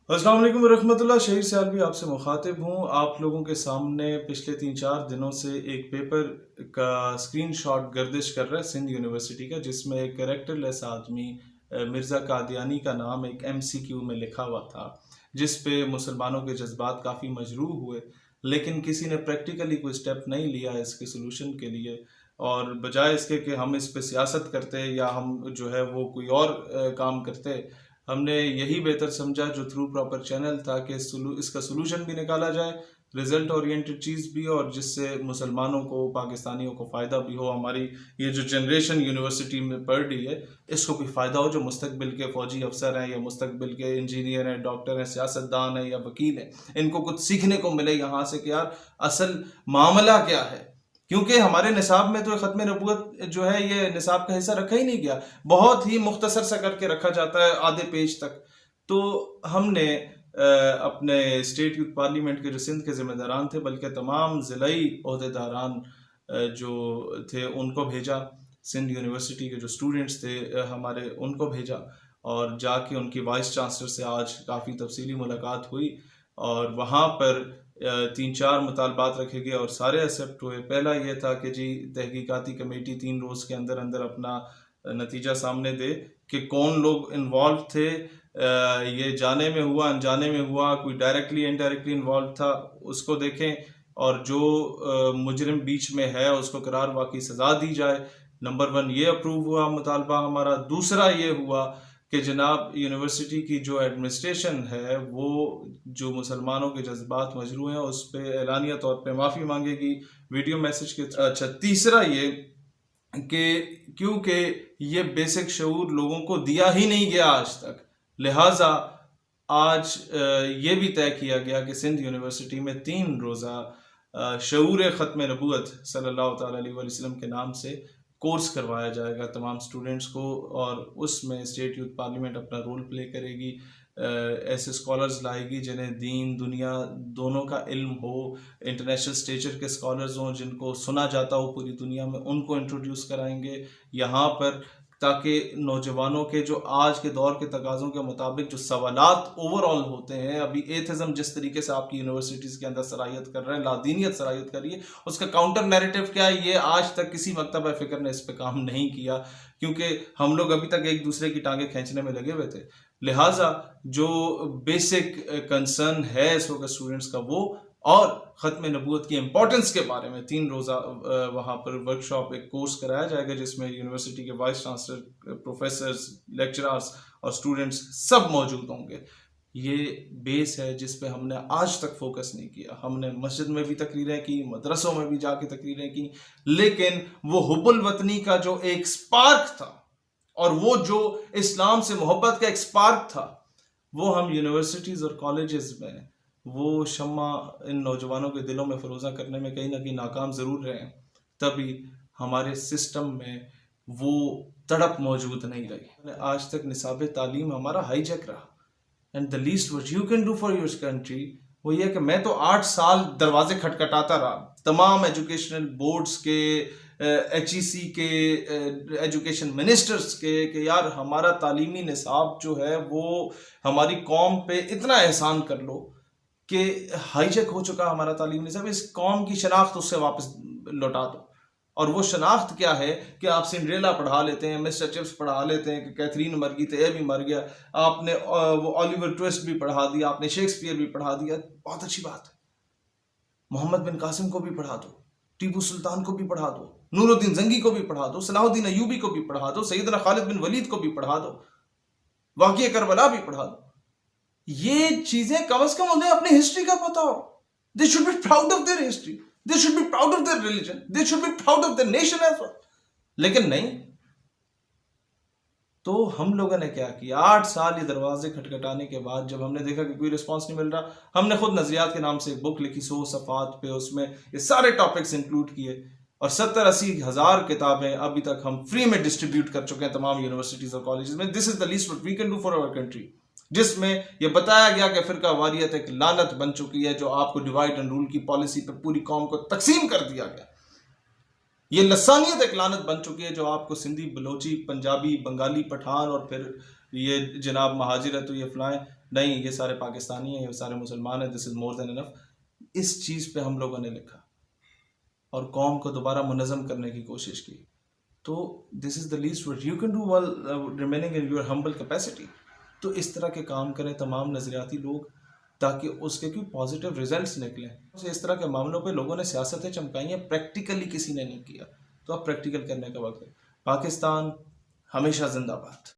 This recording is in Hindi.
अस्सलाम वालेकुम रहमतुल्लाह। शहीर सियालवी आपसे मुखातिब हूँ। आप लोगों के सामने पिछले 3-4 दिनों से एक पेपर का स्क्रीनशॉट गर्दिश कर रहा है सिंध यूनिवर्सिटी का, जिसमें एक कैरेक्टरलेस आदमी मिर्ज़ा कादियानी का नाम एक MCQ में लिखा हुआ था, जिस पे मुसलमानों के जज्बात काफ़ी मजरूह हुए, लेकिन किसी ने प्रैक्टिकली कोई स्टेप नहीं लिया इसके सोल्यूशन के लिए। और बजाय इसके कि हम इस पे सियासत करते या हम जो है वो कोई और काम करते, हमने यही बेहतर समझा जो थ्रू प्रॉपर चैनल था कि इसका सोल्यूशन भी निकाला जाए, रिजल्ट ओरिएंटेड चीज़ भी हो, और जिससे मुसलमानों को, पाकिस्तानियों को फ़ायदा भी हो। हमारी ये जो जनरेशन यूनिवर्सिटी में पढ़ रही है, इसको भी फ़ायदा हो, जो मुस्तकबिल के फ़ौजी अफसर हैं या मुस्तकबिल के इंजीनियर हैं, डॉक्टर हैं, सियासतदान हैं या वकील हैं, इनको कुछ सीखने को मिले यहाँ से कि यार असल मामला क्या है। क्योंकि हमारे निसाब में तो ख़त्म नबूवत जो है ये निसाब का हिस्सा रखा ही नहीं गया, बहुत ही मुख्तसर सा करके रखा जाता है आधे पेज तक। तो हमने अपने स्टेट यूथ पार्लियामेंट के जो सिंध के जिम्मेदारान थे, बल्कि तमाम ज़िलाई ओहदेदारान जो थे उनको भेजा, सिंध यूनिवर्सिटी के जो स्टूडेंट्स थे हमारे, उनको भेजा, और जाके उनकी वाइस चांसलर से आज काफ़ी तफसीली मुलाकात हुई। और वहाँ पर 3-4 मुतालबात रखे गए और सारे एक्सेप्ट हुए। पहला ये था कि जी तहकीकाती कमेटी 3 रोज़ के अंदर अंदर अपना नतीजा सामने दे कि कौन लोग इन्वॉल्व थे, ये जाने में हुआ, अनजाने में हुआ, कोई डायरेक्टली इनडायरेक्टली इन्वॉल्व था, उसको देखें, और जो मुजरिम बीच में है उसको करार वाकई सज़ा दी जाए। नंबर 1 ये अप्रूव हुआ मुतालबा हमारा। दूसरा ये हुआ कि जनाब यूनिवर्सिटी की जो एडमिनिस्ट्रेशन है वो जो मुसलमानों के जज्बात मजरूह हैं उस पर एलानिया तौर पे माफ़ी मांगेगी वीडियो मैसेज के। अच्छा, तीसरा ये कि क्योंकि ये बेसिक शऊर लोगों को दिया ही नहीं गया आज तक, लिहाजा आज ये भी तय किया गया कि सिंध यूनिवर्सिटी में 3 रोज़ा शऊर ख़त्म नबूवत सल्लल्लाहु ताला अलैहि वसल्लम के नाम से कोर्स करवाया जाएगा तमाम स्टूडेंट्स को, और उसमें स्टेट यूथ पार्लियामेंट अपना रोल प्ले करेगी। ऐसे स्कॉलर्स लाएगी जिन्हें दीन दुनिया दोनों का इल्म हो, इंटरनेशनल स्टेचर के स्कॉलर्स हों जिनको सुना जाता हो पूरी दुनिया में, उनको इंट्रोड्यूस कराएंगे यहाँ पर, ताकि नौजवानों के जो आज के दौर के तकाज़ों के मुताबिक जो सवालात ओवरऑल होते हैं, अभी एथिज़म जिस तरीके से आपकी यूनिवर्सिटीज़ के अंदर सराहियत कर रहा है, लादीनियत सराहियत कर रही है, उसका काउंटर नैरेटिव क्या है, ये आज तक किसी मकतब फ़िक्र ने इस पर काम नहीं किया, क्योंकि हम लोग अभी तक एक दूसरे की टांगें खींचने में लगे हुए थे। लिहाजा जो बेसिक कंसर्न है इस वक्त स्टूडेंट्स का, वो और ख़त्म नबूवत की इम्पोर्टेंस के बारे में 3 रोज़ा वहाँ पर वर्कशॉप, एक कोर्स कराया जाएगा जिसमें यूनिवर्सिटी के वाइस चांसलर, प्रोफेसर्स, लेक्चरर्स और स्टूडेंट्स सब मौजूद होंगे। ये बेस है जिस पे हमने आज तक फोकस नहीं किया। हमने मस्जिद में भी तकरीरें की, मदरसों में भी जाके तकरीरें की, लेकिन वो हुब्बुल वतनी का जो एक स्पार्क था और वो जो इस्लाम से मोहब्बत का एक स्पार्क था, वो हम यूनिवर्सिटीज़ और कॉलेजेस में वो शम्मा इन नौजवानों के दिलों में फरोज़ा करने में कहीं ना कहीं नाकाम ज़रूर रहे हैं। तभी हमारे सिस्टम में वो तड़प मौजूद नहीं रही। आज तक निसाब तालीम हमारा हाईजैक रहा, and the least what you can do for your country वो ये है कि मैं तो 8 साल दरवाजे खटखटाता रहा तमाम एजुकेशनल बोर्ड्स के, HEC के, एजुकेशन मिनिस्टर्स के, कि यार हमारा तालीमी निसाब जो है वो हमारी कौम पे इतना एहसान कर लो कि हाईजैक हो चुका हमारा तालीमी निसाब, इस कौम की शनाख्त उससे वापस लौटा दो। और वो शनाख्त क्या है कि आप सिंड्रेला पढ़ा लेते हैं, मिस्टर चिप्स पढ़ा लेते हैं, कि कैथरीन मर गई तो ये भी मर गया, आपने वो ऑलिवर ट्विस्ट भी पढ़ा दिया, आपने शेक्सपियर भी पढ़ा दिया, बहुत अच्छी बात है। मोहम्मद बिन कासिम को भी पढ़ा दो, टीपू सुल्तान को भी पढ़ा दो, नूरुद्दीन जंगी को भी पढ़ा दो, सलाहुद्दीन अयूबी को भी पढ़ा दो, सैयदना खालिद बिन वलीद को भी पढ़ा दो, वाक़िया करबला भी पढ़ा दो। ये चीजें कम से कम उन्हें अपनी हिस्ट्री का पता हो। They should be proud of their history, they should be proud of their religion, they should be proud of their nation as well. लेकिन नहीं, तो हम लोगों ने क्या किया, 8 साल ये दरवाजे खटखटाने के बाद जब हमने देखा कि कोई रिस्पांस नहीं मिल रहा, हमने खुद नजरियात के नाम से एक बुक लिखी 100 सफ़ात पे, उसमें ये सारे टॉपिक्स इंक्लूड किए, और 70-80 हज़ार किताबें अभी तक हम फ्री में डिस्ट्रीब्यूट कर चुके हैं तमाम यूनिवर्सिटीज और कॉलेजेस में। This is the least what we can do for our country, जिसमें यह बताया गया कि फिरका वारियत एक लानत बन चुकी है, जो आपको डिवाइड एंड रूल की पॉलिसी पर पूरी कौम को तकसीम कर दिया गया। ये लसानियत एक लानत बन चुकी है, जो आपको सिंधी, बलोची, पंजाबी, बंगाली, पठान और फिर ये जनाब महाजिर है तो ये फलाएं, नहीं ये सारे पाकिस्तानी हैं, ये सारे मुसलमान हैं, this is more than enough, इस चीज़ पे हम लोगों ने लिखा और कौम को दोबारा मुनज़्ज़म करने की कोशिश की। तो this is the least what you can do while remaining in your humble capacity. तो इस तरह के काम करें तमाम नज़रियाती लोग, ताकि उसके कोई पॉजिटिव रिजल्ट्स निकलें। तो इस तरह के मामलों पे लोगों ने सियासतें चमकाई हैं, प्रैक्टिकली किसी ने नहीं किया। तो अब प्रैक्टिकल करने का वक्त है। पाकिस्तान हमेशा जिंदाबाद।